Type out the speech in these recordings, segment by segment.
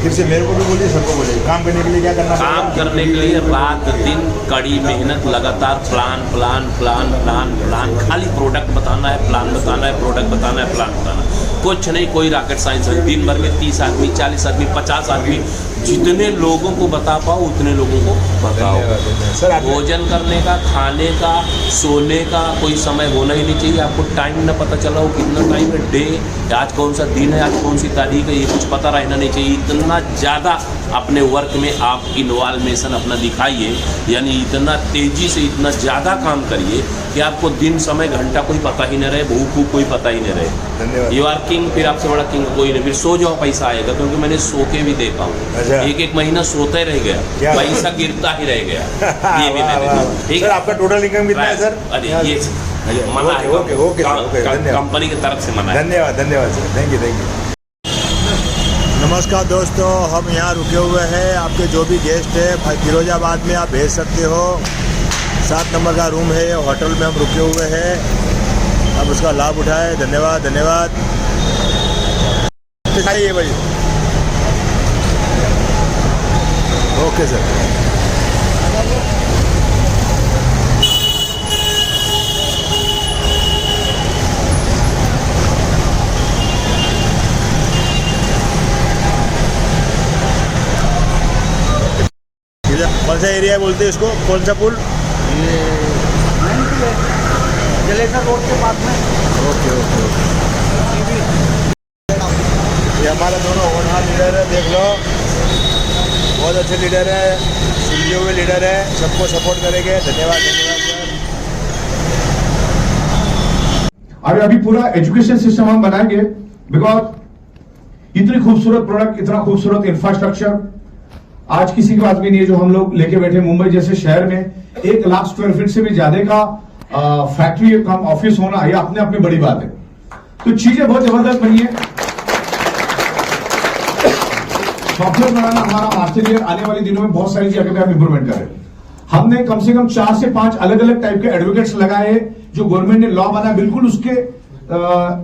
फिर से मेरे को भी बोलिए, सबको बोलिए, काम करने के लिए क्या करना पड़ेगा? काम करने के लिए रात दिन कड़ी मेहनत, लगातार प्लान, खाली प्रोडक्ट बताना है, प्लान बताना है, प्रोडक्ट बताना है, प्लान बताना है, कुछ नहीं, कोई रॉकेट साइंस है। दिन भर में 30 आदमी, 40 आदमी, 50 आदमी, जितने लोगों को बता पाओ उतने लोगों को बताओ। सर भोजन करने का, खाने का, सोने का कोई समय होना ही नहीं चाहिए। आपको टाइम ना पता चला हो कितना टाइम है, डे, आज कौन सा दिन है, आज कौन सी तारीख है, ये कुछ पता रहना नहीं चाहिए। इतना ज़्यादा अपने वर्क में आप इन्वॉल्वेशन अपना दिखाइए, यानी इतना तेज़ी से इतना ज़्यादा काम करिए कि आपको दिन, समय, घंटा कोई पता ही नहीं रहे, भूख कोई पता ही नहीं रहे। धन्यवाद। यू आर किंग, फिर आपसे बड़ा किंग कोई नहीं। फिर सो जाओ, पैसा आएगा, क्योंकि मैंने सो के भी देखा हूँ। एक महीना सोते रह गया, पैसा गिरता ही रह गया। ये भी मैंने। सर आपका टोटल इनकम कितना है सर? अरे ये मना है, ओके, कंपनी की तरफ से मना है। धन्यवाद सर, थैंक यू। नमस्कार दोस्तों, हम यहाँ रुके हुए हैं। आपके जो भी गेस्ट है फिरोजाबाद में आप भेज सकते हो। 7 नंबर का रूम है, होटल में हम रुके हुए हैं। अब उसका लाभ उठाए। धन्यवाद। आइए भाई। Okay sir. कौन सा एरिया बोलते हैं इसको? कौन सा पुल? जलेसर रोड के पास में। ओके। ये हमारे दोनों होनहार लीडर है, देख लो, बहुत अच्छे लीडर है, सुलझे हुए लीडर है, सबको सपोर्ट करेंगे। धन्यवाद सर। और अभी पूरा एजुकेशन सिस्टम हम बनाएंगे, बिकॉज इतनी खूबसूरत प्रोडक्ट, इतना खूबसूरत इंफ्रास्ट्रक्चर आज किसी के पास भी नहीं है। जो हम लोग लेके बैठे, मुंबई जैसे शहर में 1 लाख स्क्वायर फीट से भी ज्यादा का फैक्ट्री कम ऑफिस होना, ये अपने आप में बड़ी बात है। तो चीजें बहुत जबरदस्त बनी है। सॉफ्टवेयर बनाना हमारा मास्टर ईयर, आने वाले दिनों में बहुत सारी जगह पे हम इंप्रूवमेंट करें। हमने कम से कम 4 से 5 अलग अलग टाइप के एडवोकेट्स लगाए हैं। जो गवर्नमेंट ने लॉ बना, बिल्कुल उसके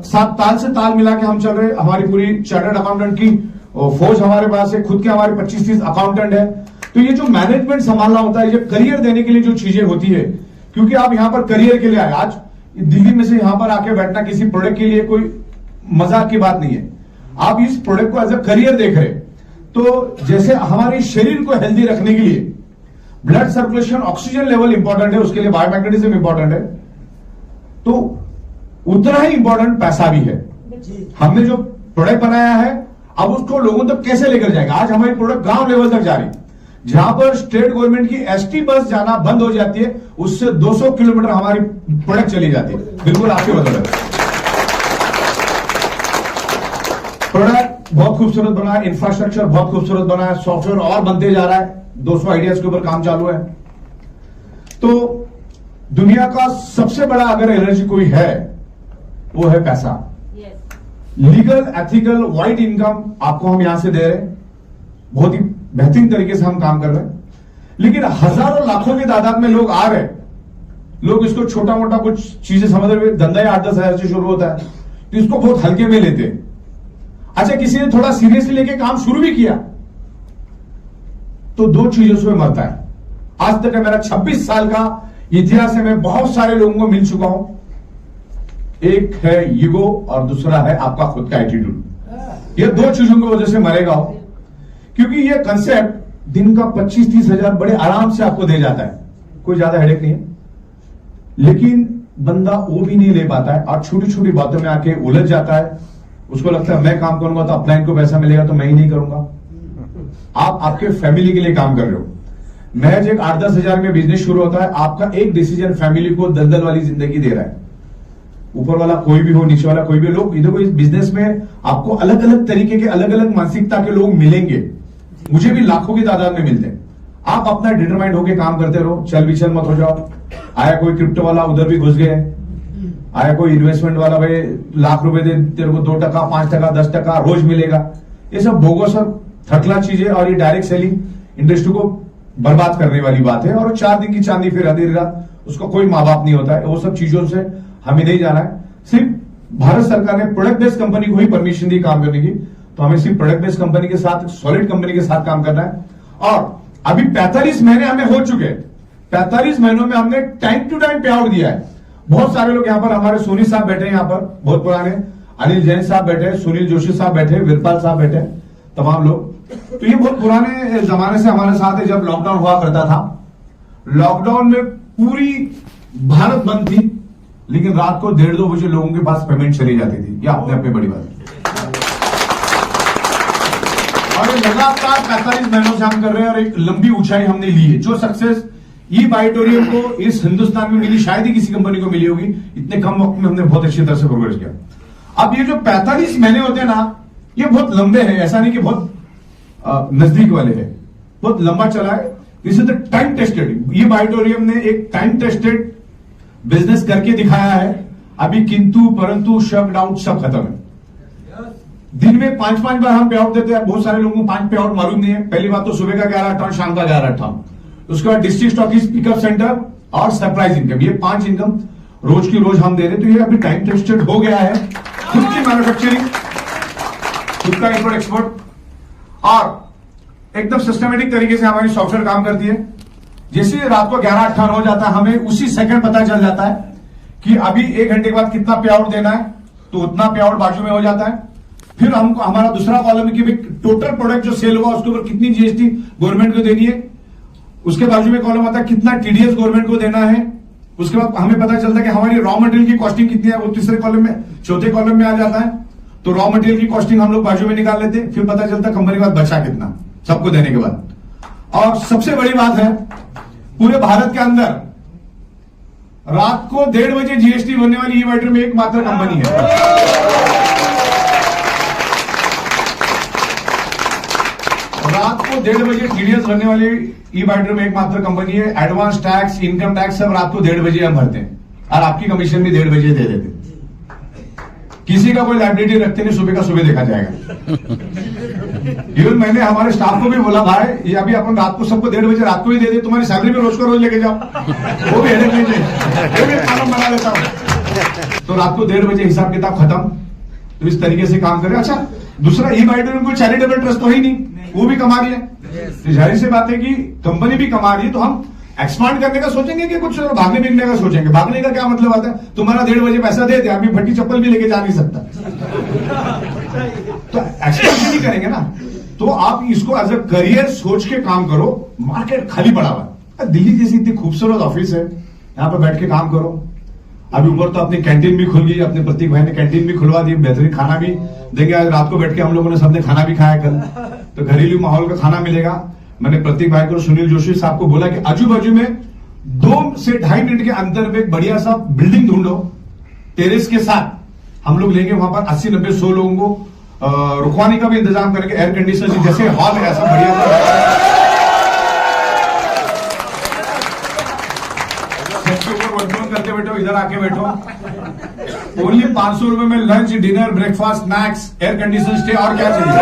साथ ताल से ताल मिला के हम चल रहे। हमारी पूरी चार्टर्ड अकाउंटेंट की फौज हमारे पास है, खुद के हमारे 25-30 अकाउंटेंट है। तो ये जो मैनेजमेंट संभालना होता है, ये करियर देने के लिए जो चीजें होती है, क्योंकि आप यहाँ पर करियर के लिए आए। आज दिल्ली में से यहाँ पर आके बैठना किसी प्रोडक्ट के लिए कोई मजाक की बात नहीं है। आप इस प्रोडक्ट को एज अ करियर देख रहे। तो जैसे हमारे शरीर को हेल्दी रखने के लिए blood circulation, oxygen level important है, उसके लिए बायोमैग्नेटिज्म इंपॉर्टेंट है, तो उतना ही इंपॉर्टेंट पैसा भी है। हमने जो प्रोडक्ट बनाया है, अब उसको लोगों तक कैसे लेकर जाएगा। आज हमारी प्रोडक्ट गांव लेवल तक जा रही, जहां पर स्टेट गवर्नमेंट की एसटी बस जाना बंद हो जाती है, उससे 200 किलोमीटर हमारी प्रोडक्ट चली जाती है। बिल्कुल आपकी बदौलत। प्रोडक्ट बहुत खूबसूरत बना है, इंफ्रास्ट्रक्चर बहुत खूबसूरत बना है, सॉफ्टवेयर और बनते जा रहा है, 200 आइडियाज के ऊपर काम चालू है। तो दुनिया का सबसे बड़ा अगर एनर्जी कोई है, वो है पैसा। लीगल, एथिकल, वाइड इनकम आपको हम यहां से दे रहे हैं। बहुत ही बेहतरीन तरीके से हम काम कर रहे हैं। लेकिन हजारों लाखों की तादाद में लोग आ रहे हैं। लोग इसको छोटा मोटा कुछ चीजें समझ रहे, धंधा 8-10 हजार से शुरू होता है, तो इसको बहुत हल्के में लेते हैं। अच्छा, किसी ने थोड़ा सीरियसली लेके काम शुरू भी किया तो 2 चीजों से मरता है। आज तक मेरा 26 साल का इतिहास है, मैं बहुत सारे लोगों को मिल चुका हूं। एक है ईगो और दूसरा है आपका खुद का एटीट्यूड। ये 2 चीजों की वजह से मरेगा हो, क्योंकि ये कंसेप्ट दिन का 25-30 हजार बड़े आराम से आपको दे जाता है, कोई ज्यादा हेडेक नहीं है। लेकिन बंदा वो भी नहीं ले पाता है और छोटी छोटी बातों में आके उलझ जाता है। उसको लगता है मैं काम करूंगा तो अपलाइन को पैसा मिलेगा, तो मैं ही नहीं करूंगा। आप आपके फैमिली के लिए काम कर रहे हो। महज एक 8-10 हजार में बिजनेस शुरू होता है, आपका एक डिसीजन फैमिली को दलदल वाली जिंदगी दे रहा है। ऊपर वाला कोई भी हो, नीचे वाला कोई भी लोग, देखो इस बिजनेस में आपको अलग अलग तरीके के, अलग अलग मानसिकता के लोग मिलेंगे। मुझे भी लाखों की तादाद में मिलते हैं। आप अपना डिटरमाइंड होकर काम करते रहो, चल विचल मत हो जाओ। आया कोई क्रिप्टो वाला उधर भी घुस गए, आया कोई इन्वेस्टमेंट वाला, भाई लाख रुपए दे तेरे को 2%, 5%, 10% रोज मिलेगा। ये सब बोगस और थकला चीजें और ये डायरेक्ट सेलिंग इंडस्ट्री को बर्बाद करने वाली बात है। और 4 दिन की चांदी फिर आधी रात, उसका कोई माँ बाप नहीं होता है। वो सब चीजों से हमें नहीं जाना है। सिर्फ भारत सरकार ने प्रोडक्ट बेस्ड कंपनी को ही परमिशन दी काम करने की। तो हमें सिर्फ प्रोडक्ट बेस्ड कंपनी के साथ, सॉलिड कंपनी के साथ काम करना है। और अभी 45 महीने हमें हो चुके हैं। 45 महीनों में हमने टाइम टू टाइम पे आउट दिया है। बहुत सारे लोग यहाँ पर, हमारे सोनी साहब बैठे हैं यहाँ पर, बहुत पुराने, अनिल जैन साहब बैठे, सुनील जोशी साहब बैठे, वीरपाल साहब बैठे, तमाम लोग। तो ये बहुत पुराने जमाने से हमारे साथ है। जब लॉकडाउन हुआ करता था, लॉकडाउन में पूरी भारत बंद थी, लेकिन रात को 1:30-2 बजे लोगों के पास पेमेंट चली जाती थी। यह अपने आप में बड़ी बात है। और ये लगातार 45 महीनों से हम कर रहे हैं और एक लंबी ऊंचाई हमने ली है। जो सक्सेस ई बाइटोरियम को इस हिंदुस्तान में मिली, शायद ही किसी कंपनी को मिली होगी। इतने कम वक्त में हमने बहुत अच्छी तरह से प्रोग्रेस किया। अब ये जो 45 महीने होते हैं ना, ये बहुत लंबे हैं, ऐसा नहीं कि बहुत नजदीक वाले हैं, बहुत लंबा चला है। This is the time tested. ई बाइटोरियम ने एक टाइम टेस्टेड बिजनेस करके दिखाया है। अभी किंतु परंतु, शब्द आउट सब खत्म है। दिन में 5-5 बार हम पे आउट देते हैं। बहुत सारे लोगों को 5 पे आउट मालूम नहीं है। पहली बात तो सुबह का 11 टन, शाम का 11 टन। उसके बाद डिस्ट्रिक्ट स्टॉकिस्ट पिकअप सेंटर और सरप्राइज इनकम, ये 5 इनकम रोज की रोज हम दे रहे। तो ये अभी टाइम टेस्टेड हो गया है। खुद की मैन्युफैक्चरिंग, खुद का इंपोर्ट एक्सपोर्ट, और एकदम सिस्टमेटिक तरीके से हमारी सॉफ्टवेयर काम करती है। जैसे रात को 11 टन हो जाता है, हमें उसी सेकंड पता चल जाता है कि अभी 1 घंटे के बाद कितना पे आउट देना है, तो उतना पे आउट बाजू में हो जाता है। फिर हमको हमारा दूसरा कॉलम है कि टोटल प्रोडक्ट जो सेल हुआ उसके ऊपर कितनी जीएसटी गवर्नमेंट को देनी है। उसके बाजू में कॉलम आता है कितना टीडीएस गवर्नमेंट को देना है। उसके बाद हमें पता चलता है कि हमारी रॉ मटेरियल की कॉस्टिंग कितनी है, वो तीसरे कॉलम में, चौथे कॉलम में आ जाता है। तो रॉ मटेरियल की कॉस्टिंग हम लोग बाजू में निकाल लेते हैं। फिर पता चलता है कंपनी के बाद बचा कितना, सबको देने के बाद। और सबसे बड़ी बात है, पूरे भारत के अंदर रात को 1:30 बजे जीएसटी भरने वाली ई बाइटोरियम में एकमात्र कंपनी है। रात को 1:30 बजे टीडीएस भरने वाली ई बाइटोरियम में एकमात्र कंपनी है। एडवांस टैक्स, इनकम टैक्स सब रात को 1:30 बजे हम भरते हैं, और आपकी कमीशन भी 1:30 बजे दे देते हैं। किसी का कोई लाइबिलिटी रखते नहीं, सुबह का सुबह देखा जाएगा। इवन मैंने हमारे स्टाफ को भी बोला, भाई ये अभी अपन रात को सबको 1:30 बजे रात को ही दे दे, तुम्हारी सैलरी भी रोज को रोज लेके जाओ, वो भी हेडेक लीजिए, वो भी कानून बना देता हूं। तो रात को 1:30 बजे हिसाब किताब खत्म। तो इस तरीके से काम करें। अच्छा, दूसरा ई बाइटोरियम कोई चैरिटेबल ट्रस्ट तो ही नहीं, वो भी कमा रही है। तो जाहिर सी बात है कि कंपनी भी कमा रही है, तो हम एक्सपांड करने का सोचेंगे कि कुछ भागने बिकने का सोचेंगे। भागने का क्या मतलब आता है, तुम्हारा 1:30 बजे पैसा दे दे, अभी फटी चप्पल भी लेके जा नहीं सकता, तो एक्सपेंशन नहीं करेंगे ना। तो आप इसको एज अ करियर सोच के काम करो। मार्केट खाली पड़ा हुआ है। दिल्ली जैसी इतनी खूबसूरत ऑफिस है, यहाँ पर बैठ के काम करो। अभी ऊपर तो अपनी कैंटीन भी खुल गई, अपने प्रतीक भाई ने कैंटीन भी खुलवा दी, बेहतरीन खाना भी देंगे। आज रात को बैठ के हम लोगों ने सबने खाना भी खाया कल, तो घरेलू माहौल का खाना मिलेगा। मैंने प्रतीक भाई को, सुनील जोशी साहब को बोला कि आजू बाजू में 2 से 2.5 मिनट के अंदर में एक बढ़िया सा बिल्डिंग ढूंढो, टेरेस के साथ। हम लोग लेंगे वहां पर 80-90-100 लोगों को रुकवाने का भी इंतजाम करेंगे। एयर कंडीशनर जैसे हॉल है ऐसा बढ़िया करके बैठो, इधर आके बैठो। ओनली 500 रुपए में lunch, dinner, breakfast, snacks, air condition stay, और क्या चाहिए।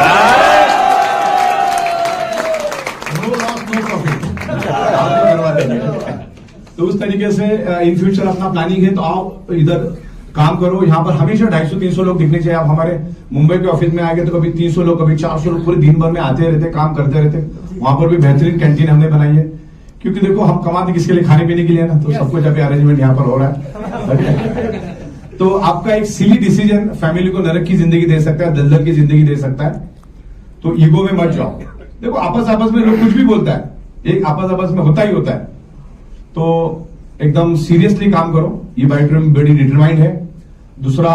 नो लॉस नो प्रॉफिट, करवा देंगे। तो उस तरीके से इन फ्यूचर अपना प्लानिंग है। तो आओ इधर काम करो। यहाँ पर हमेशा 250-300 लोग दिखने चाहिए। आप हमारे मुंबई के ऑफिस में आएंगे तो कभी 300 लोग, कभी 400 लोग पूरे दिन भर में आते रहते, काम करते रहते। वहां पर भी बेहतरीन कैंटीन हमने बनाई है, क्योंकि देखो हम कमाते किसके लिए, खाने पीने के लिए ना। तो सबको जब अरेंजमेंट यहाँ पर हो रहा है। तो आपका एक सिली डिसीजन फैमिली को नरक की जिंदगी दे सकता है, दलदल की जिंदगी दे सकता है। तो ईगो में मत जाओ। देखो आपस में लोग कुछ भी बोलता है, एक आपस में होता ही होता है। तो एकदम सीरियसली काम करो। ये बाइटोरियम बड़ी डिटरमाइंड है। दूसरा,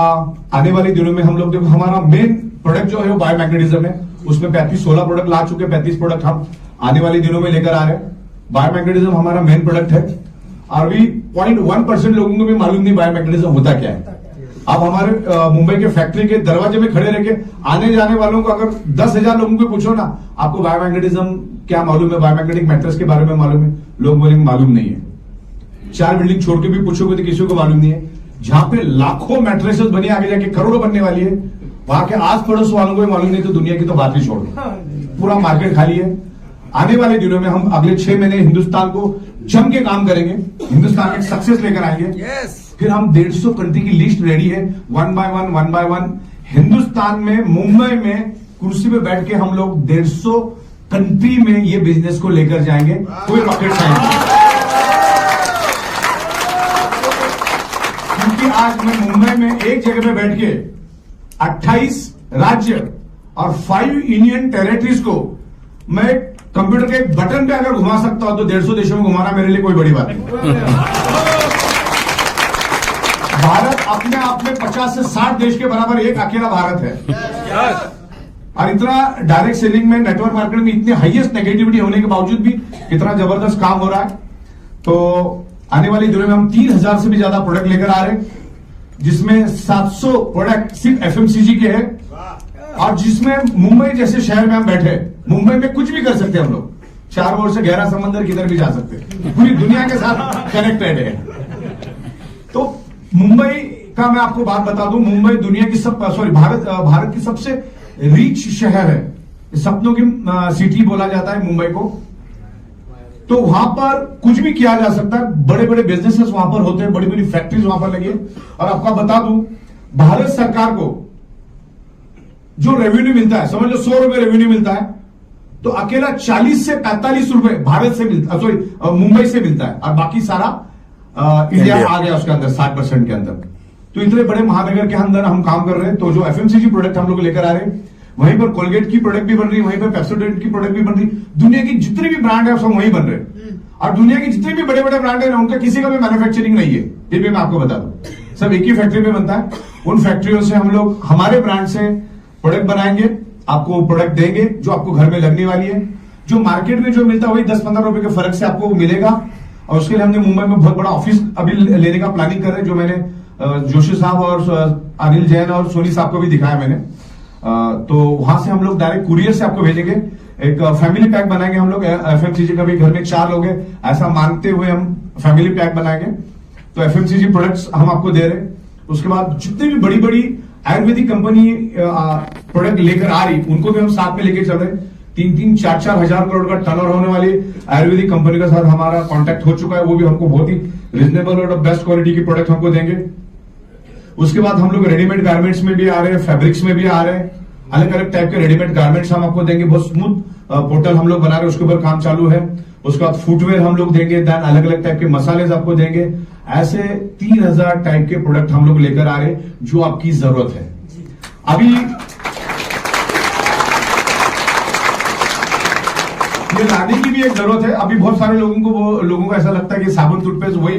आने वाले दिनों में हम लोग, देखो हमारा मेन प्रोडक्ट जो है वो बायोमैग्नेटिज्म है। उसमें 16 प्रोडक्ट ला चुके, 35 प्रोडक्ट हम आने वाले दिनों में लेकर आ रहे हैं। बायोमैग्नेटिज्म हमारा मेन प्रोडक्ट है। अभी 0.1% लोगों को भी मालूम नहीं बायोमैग्नेटिज्म होता क्या है। आप हमारे मुंबई के फैक्ट्री के दरवाजे में खड़े रहकर आने जाने वालों को अगर 10,000 लोगों को पूछो ना, आपको बायोमैग्नेटिज्म क्या मालूम है, बायोमैग्नेटिक मैट्रेस के बारे में मालूम है, लोग बोलेंगे मालूम नहीं है। 4 बिल्डिंग छोड़ के भी पूछोगे तो किसी को मालूम नहीं है। जहां पे लाखों मैट्रेसेस बनी, आगे जाके करोड़ों बनने वाली है, वहां के आस पड़ोस वालों को भी मालूम नहीं, तो दुनिया की तो बात ही छोड़ दो, पूरा मार्केट खाली है। आने वाले दिनों में हम अगले 6 महीने हिंदुस्तान को जम के काम करेंगे, हिंदुस्तान में सक्सेस लेकर आएंगे। फिर हम 150 कंट्री की लिस्ट रेडी है, 1 by 1 हिंदुस्तान में, मुंबई में कुर्सी पे बैठ के हम लोग 150 कंट्री में ये बिजनेस को लेकर जाएंगे। कोई रॉकेट साइंस नहीं। क्योंकि आज मैं मुंबई में एक जगह पे बैठ के 28 राज्य और 5 यूनियन टेरिटरीज को मैं कंप्यूटर के एक बटन पे अगर घुमा सकता हूं तो 150 देशों में घुमाना मेरे लिए कोई बड़ी बात नहीं। भारत अपने आप में 50 से 60 देश के बराबर एक अकेला भारत है। और इतना डायरेक्ट सेलिंग में, नेटवर्क मार्केट में इतनी हाईएस्ट नेगेटिविटी होने के बावजूद भी इतना जबरदस्त काम हो रहा है। तो आने वाली दिनों में हम 3000 से भी ज्यादा प्रोडक्ट लेकर आ रहे हैं, जिसमें 700 प्रोडक्ट सिर्फ एफएमसीजी के हैं, और जिसमें मुंबई जैसे शहर में हम बैठे, मुंबई में कुछ भी कर सकते हैं हम लोग। 4 ओर से गहरा समंदर किधर भी जा सकते हैं, पूरी दुनिया के साथ कनेक्टेड है। तो मुंबई का मैं आपको बात बता दूं, मुंबई दुनिया की भारत की सबसे रिच शहर है। सपनों की सिटी बोला जाता है मुंबई को। तो वहां पर कुछ भी किया जा सकता है, बड़े बड़े बिजनेसेस वहां पर होते हैं, बड़ी बड़ी फैक्ट्रीज वहां पर लगी है। और आपको बता दूं, भारत सरकार को जो रेवेन्यू मिलता है, समझ लो 100 रुपए रेवेन्यू मिलता है, तो अकेला 40 से 45 रुपए भारत से मिलता, मुंबई से मिलता है, और बाकी सारा इंडिया आ गया उसके अंदर 60% के अंदर। तो इतने बड़े महानगर के अंदर हम काम कर रहे हैं। तो जो एफएमसीजी प्रोडक्ट हम लोग लेकर आ रहे हैं, वहीं पर कोलगेट की प्रोडक्ट भी बन रही है, वहीं पर पेप्सोडेंट की प्रोडक्ट भी बन रही है। दुनिया की जितनी भी ब्रांड है सब वहीं बन रहे हैं। और दुनिया के जितने भी बड़े बड़े ब्रांड है उनका किसी का भी मैन्युफैक्चरिंग नहीं है, ये भी मैं आपको बता दूं, सब एक ही फैक्ट्री में बनता है। उन फैक्ट्रियों से हम लोग हमारे ब्रांड से प्रोडक्ट बनाएंगे, आपको प्रोडक्ट देंगे जो आपको घर में लगने वाली है। जो मार्केट में जो मिलता है वही 10-15 रुपए के फर्क से आपको मिलेगा। और उसके लिए हमने मुंबई में बहुत बड़ा ऑफिस अभी लेने का प्लानिंग कर रहे हैं, जो मैंने जोशी साहब और अनिल जैन और सोनी साहब को भी दिखाया मैंने। तो वहां से हम लोग डायरेक्ट कुरियर से आपको भेजेंगे। एक फैमिली पैक बनाएंगे हम लोग, एफएमसीजी का भी घर में 4 लोग हैं ऐसा मानते हुए हम फैमिली पैक बनाएंगे। तो एफएमसीजी प्रोडक्ट्स हम आपको दे रहे हैं। उसके बाद जितनी भी बड़ी बड़ी आयुर्वेदिक कंपनी प्रोडक्ट लेकर आ रही, उनको भी हम साथ में लेके चल रहे हैं। 3-4 हजार करोड़ का टर्नओवर होने वाली आयुर्वेदिक कंपनी के साथ हमारा कांटेक्ट हो चुका है। वो भी हमको बहुत ही रिजनेबल और बेस्ट क्वालिटी की प्रोडक्ट हमको देंगे। उसके बाद हम लोग रेडीमेड गारमेंट्स में भी आ रहे हैं, फैब्रिक्स में भी आ रहे हैं। अलग अलग टाइप के रेडीमेड गारमेंट्स हम आपको देंगे। बहुत स्मूथ पोर्टल हम लोग बना रहे हैं, उसके ऊपर काम चालू है। उसके बाद फुटवेयर हम लोग देंगे, देन अलग अलग टाइप के मसाले आपको देंगे। ऐसे 3000 टाइप के प्रोडक्ट हम लोग लेकर आ रहे हैं जो आपकी जरूरत है। अभी ये लाने की भी एक जरूरत है। अभी बहुत सारे लोगों को ऐसा लगता है कि साबुन टूथपेस्ट वही,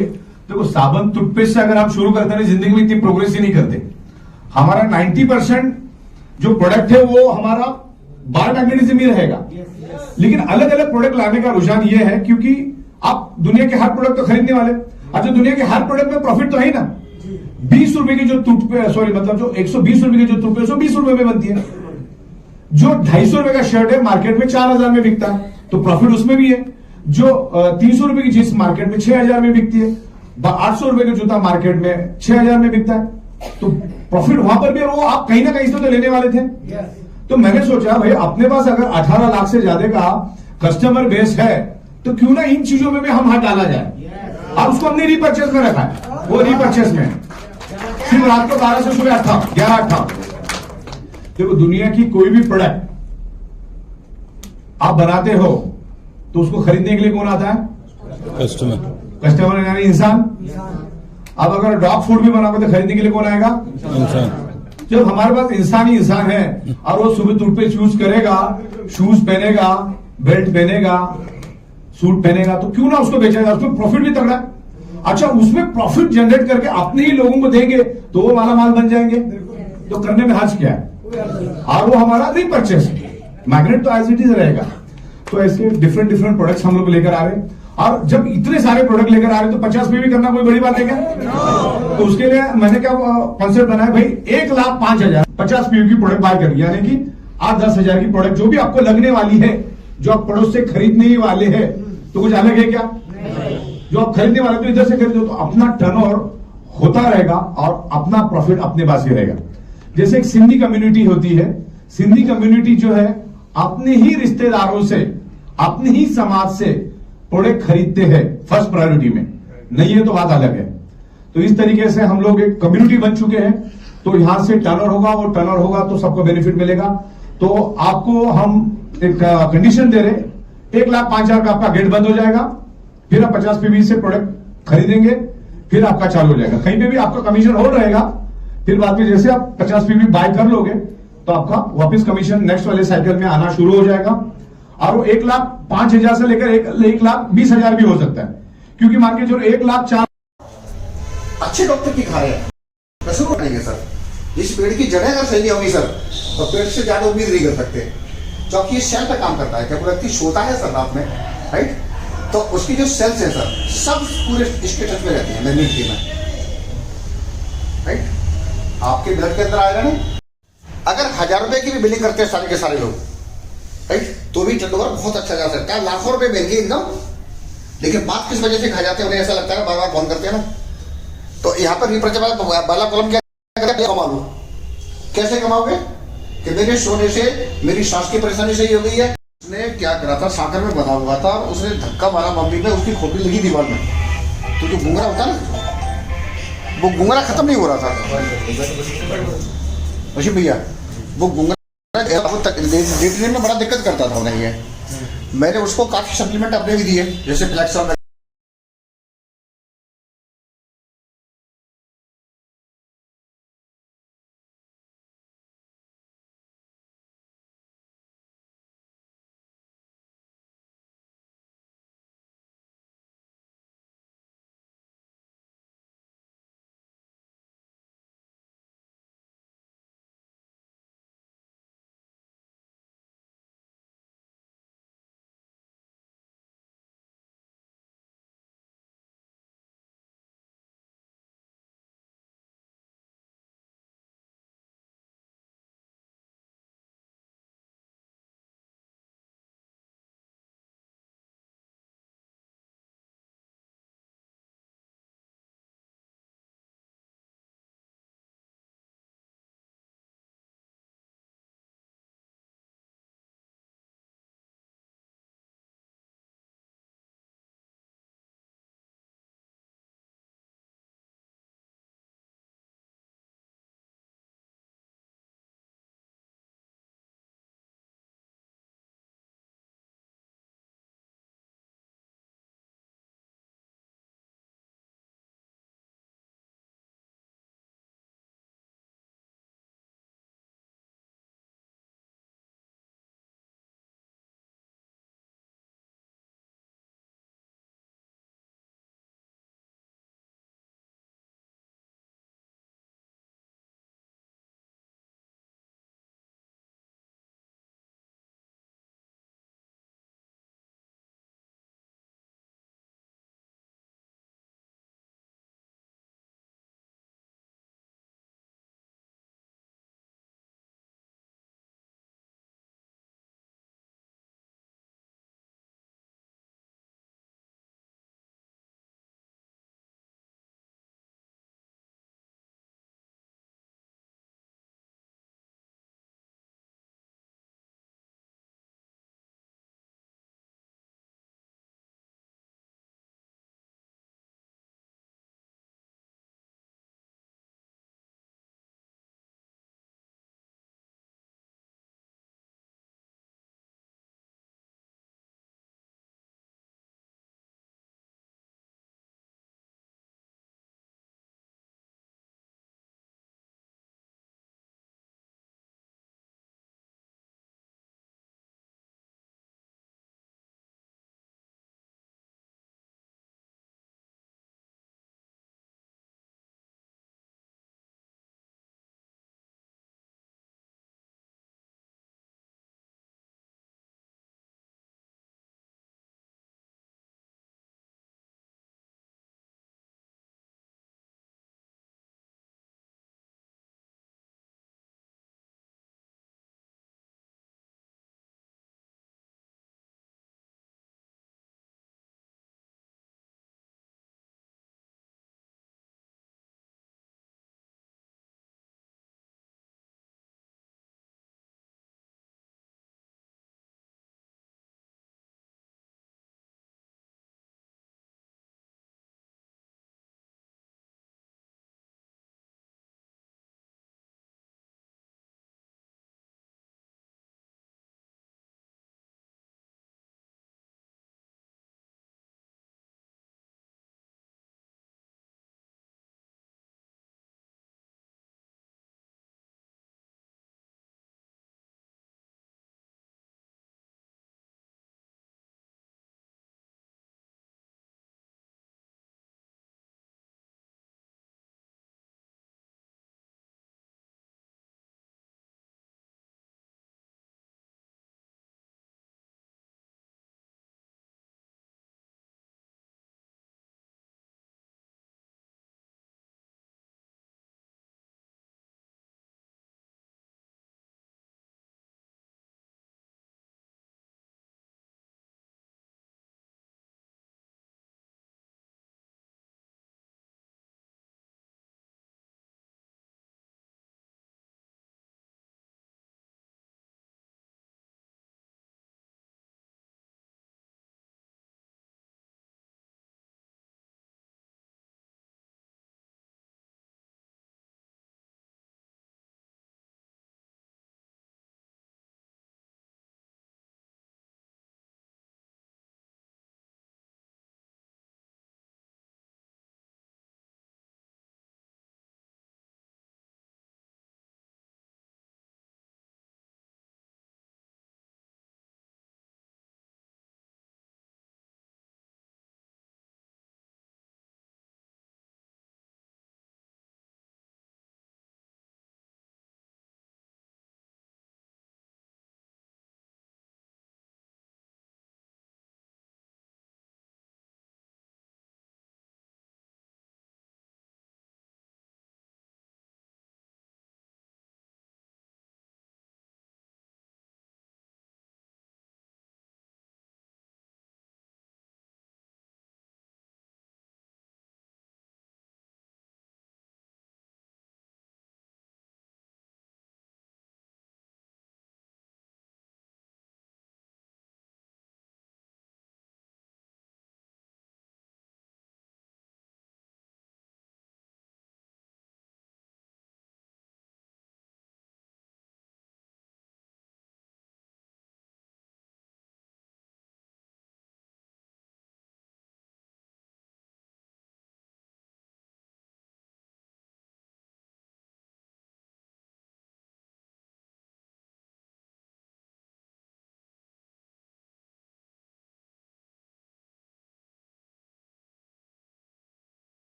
देखो साबुन टूथपेस्ट से अगर आप शुरू करते हैं जिंदगी में इतनी प्रोग्रेस ही नहीं करते। हमारा 90% जो प्रोडक्ट है वो हमारा बायोमैग्नेटिज्म ही रहेगा। लेकिन अलग अलग प्रोडक्ट लाने का रुझान ये है क्योंकि आप दुनिया के हर प्रोडक्ट तो खरीदने वाले। अच्छा, दुनिया के हर प्रोडक्ट में प्रॉफिट तो है ना। 20 रुपए की जो टूथपेस्ट, मतलब जो 120 रुपए की जो टूथपेस्ट 20 रुपए में बनती है। जो 250 रुपए का शर्ट है मार्केट में 4000 में बिकता है, तो प्रॉफिट उसमें भी है। जो 300 रुपए की चीज मार्केट में 6000 में बिकती है, 800 रुपए का जूता मार्केट में 6000 में बिकता है, तो प्रॉफिट वहां पर भी है। वो आप कहीं ना कहीं से तो लेने वाले थे। तो मैंने सोचा भाई अपने पास अगर 18 लाख से ज्यादा का कस्टमर बेस है तो क्यों ना इन चीजों में भी हम हाथ डाला जाए। और उसको हमने रीपर्चेस में रखा है। वो रीपर्चेस में सिर्फ रात को 12 से सुबह 11-18। देखो दुनिया की कोई भी प्रोडक्ट आप बनाते हो तो उसको खरीदने के लिए कौन आता है? कस्टमर यानी इंसान। अब अगर डॉग फूड भी बनाओगे तो खरीदने के लिए कौन आएगा? इंसान। जब हमारे पास इंसान ही इंसान है और वो सुबह टूथपेस्ट यूज करेगा, शूज पहनेगा, बेल्ट पहनेगा, सूट पहनेगा, तो क्यों ना उसको बेचेगा? उसमें प्रॉफिट भी तगड़ा। अच्छा, उसमें प्रॉफिट जनरेट करके अपने ही लोगों को देंगे तो वो माला माल बन जाएंगे। तो करने में हर्ज क्या है? और वो हमारा रीपर्चेस मैग्नेट तो एज इट इज रहेगा। तो ऐसे डिफरेंट प्रोडक्ट्स हम लोग लेकर आ रहे हैं। और जब इतने सारे प्रोडक्ट लेकर आ रहे हैं तो 50 में भी करना कोई बड़ी बात है क्या? तो उसके लिए मैंने क्या कॉन्सेप्ट बनाया, भाई 1,05,000 50 पीयू की प्रोडक्ट बाय करिए, यानी कि 8-10 हजार की प्रोडक्ट जो भी आपको लगने वाली है, जो आप पड़ोस से खरीदने ही वाले हैं। तो कुछ अलग है क्या? जो आप खरीदने वाले तो इधर से खरीदो तो अपना टर्नओवर होता रहेगा और अपना प्रॉफिट अपने पास ही रहेगा। जैसे एक सिंधी कम्युनिटी होती है, सिंधी कम्युनिटी जो है अपने ही रिश्तेदारों से, अपने ही समाज से प्रोडक्ट खरीदते हैं फर्स्ट प्रायोरिटी में, नहीं है तो बात अलग है। तो इस तरीके से हम लोग एक कम्युनिटी बन चुके हैं। तो यहां से टर्नओवर होगा, वो टर्नओवर होगा तो सबको बेनिफिट मिलेगा। तो आपको हम एक कंडीशन दे रहे, 1,05,000 का आपका गेट बंद हो जाएगा, फिर आप 50 पीवी से प्रोडक्ट खरीदेंगे, फिर आपका चालू हो जाएगा। कहीं पे भी आपका कमीशन होल्ड रहेगा, फिर बाद में जैसे आप 50 पीवी बाय कर लोगे तो आपका वापस कमीशन नेक्स्ट वाले साइकिल में आना शुरू हो जाएगा। और वो 1,05,000 से लेकर 1,20,000 भी हो सकता है, क्योंकि मान के जो 1,04,000 अच्छे डॉक्टर की खा रहे हैं, कैसे बनेंगे सर? इस पेड़ की जड़ें अगर सही नहीं होगी सर, तो पेड़ से ज्यादा उम्मीद नहीं कर सकते, क्योंकि ये सेल पे काम करता है। जब व्यक्ति सोता है सर रात में, राइट, तो उसकी जो सेल्स है सर, सब पूरे इसके टच में रहती है नींद में, राइट। आपके ब्लड के अंदर आएगा ना, अगर 1,000 रुपए की भी बिलिंग करते हैं सारे के सारे लोग, राइट, तो भी टर्नओवर बहुत अच्छा जा सकता है, लाखों रुपए मिल गए एकदम। लेकिन बात किस वजह से खा जाते हैं, उन्हें ऐसा लगता है बार बार फोन करते हैं ना, तो यहाँ पर रिप्रेजेंटेटिव वाला कॉलम क्या कमा लो, कैसे कमाओगे कि मेरे सोने से मेरी सांस की परेशानी सही हो गई है। उसने क्या करा था, साकर में बना हुआ था, उसने धक्का मारा मम्मी में, उसकी खोपड़ी लगी दीवार में, तो जो घुंघरा होता ना, वो घुंघरा खत्म नहीं हो रहा था अशी भैया, वो घुंघरा लेटने में बड़ा दिक्कत करता था उन्हें ये। मैंने उसको काफी सप्लीमेंट अपने भी दिए, जैसे फ्लैक्स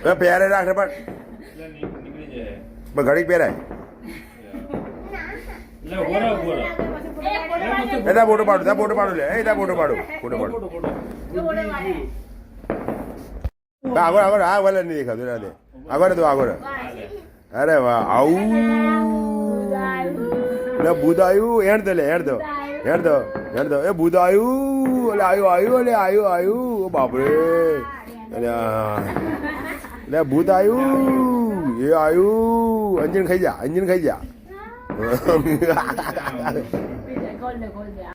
પહેરે રાખ પણ ઘડી પહેરાય ત્યાં ફોટો પાડું લે ત્યાં ફોટો પાડું આગળ હા ભલે નહીં દેખાતું ના દે આગળ અરે વાહ આવું બુધ આવ્યું હેડ દો એ બુધ આવ્યું આવ્યું બાપરે ભૂત આવ્યું એ આવ્યું અંજન ખાઈ જા ખોલ દે